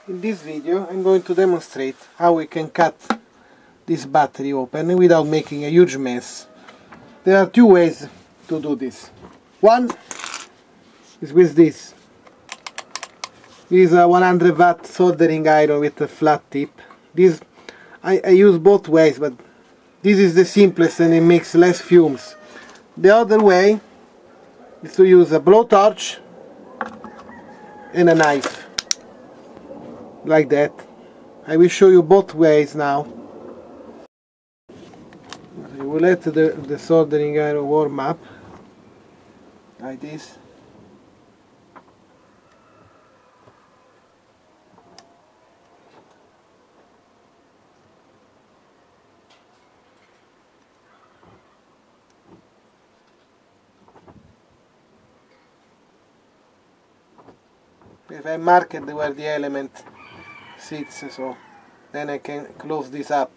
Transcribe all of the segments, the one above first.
In this video I'm going to demonstrate how we can cut this battery open without making a huge mess. There are two ways to do this. One is with this. This is a 100 watt soldering iron with a flat tip. This I use both ways, but this is the simplest and it makes less fumes. The other way is to use a blowtorch and a knife, like that. I will show you both ways now. You will let the soldering iron warm up, like this. If I mark it where the element sits, so then I can close this up.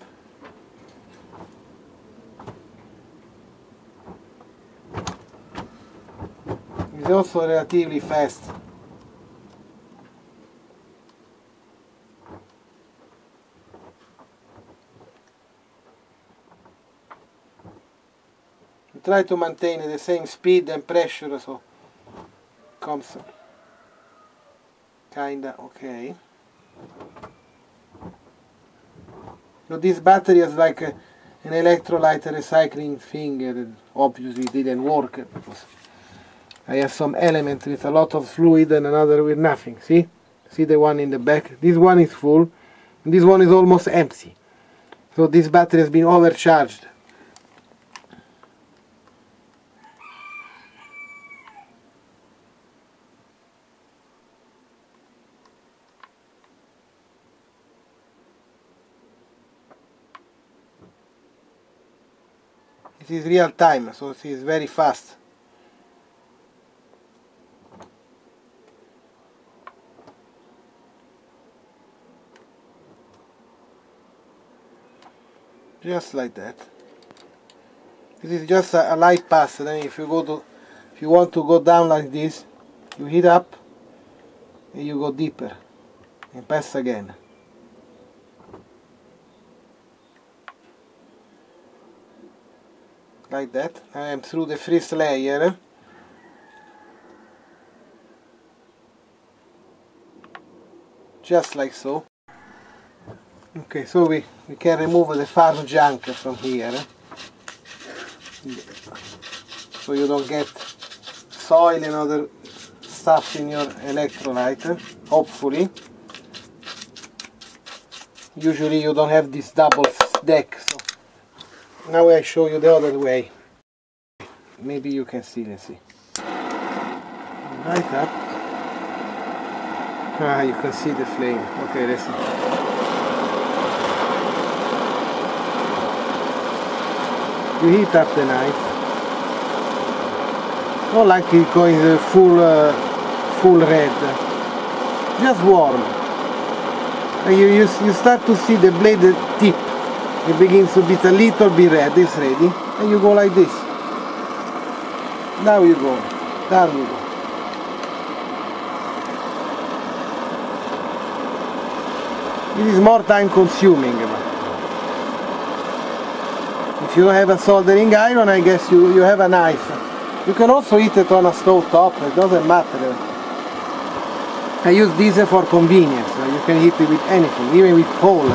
It's also relatively fast. You try to maintain the same speed and pressure, so comes kinda okay. So this battery is like an electrolyte recycling thing that obviously didn't work because I have some element with a lot of fluid and another with nothing. See the one in the back? This one is full and this one is almost empty. So this battery has been overcharged. It is real time, so it is very fast. Just like that. This is just a light pass. Then if you want to go down like this, you heat up and you go deeper and pass again. Like that. I am through the first layer. Just like so. Okay, so we can remove the farm junk from here. So you don't get soil and other stuff in your electrolyte, hopefully. Usually you don't have this double stack, so now I show you the other way. Maybe you can see, let's see. Right up. Ah, you can see the flame. Okay, let's see. You heat up the knife. Not like it going full red. Just warm. And you start to see the blade tip. It begins to be a little bit red, it's ready, and you go like this. Now you go, down you go. It is more time consuming. If you don't have a soldering iron, I guess you have a knife. You can also heat it on a stove top, it doesn't matter. I use this for convenience, you can heat it with anything, even with coal.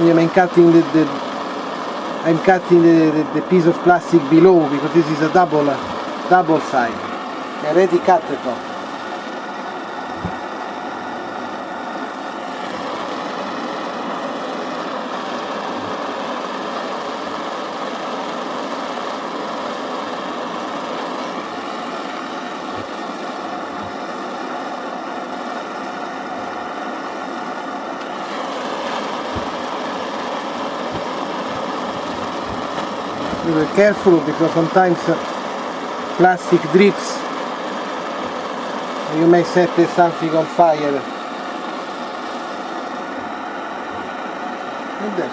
I'm cutting the piece of plastic below because this is a double side. I already cut the top. Be careful because sometimes plastic drips and you may set something on fire. Like that.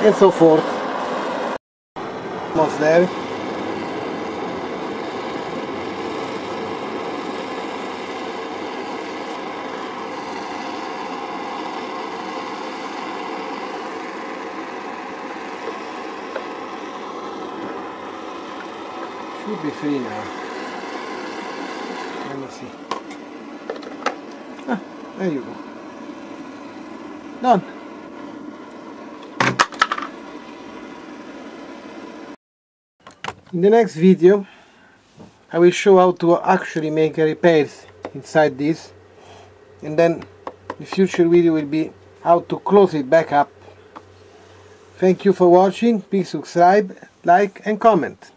and so forth. Almost there. Should be free now. Let me see. Ah, there you go. Done. In the next video I will show how to actually make repairs inside this, and then the future video will be how to close it back up. Thank you for watching. Please subscribe, like and comment.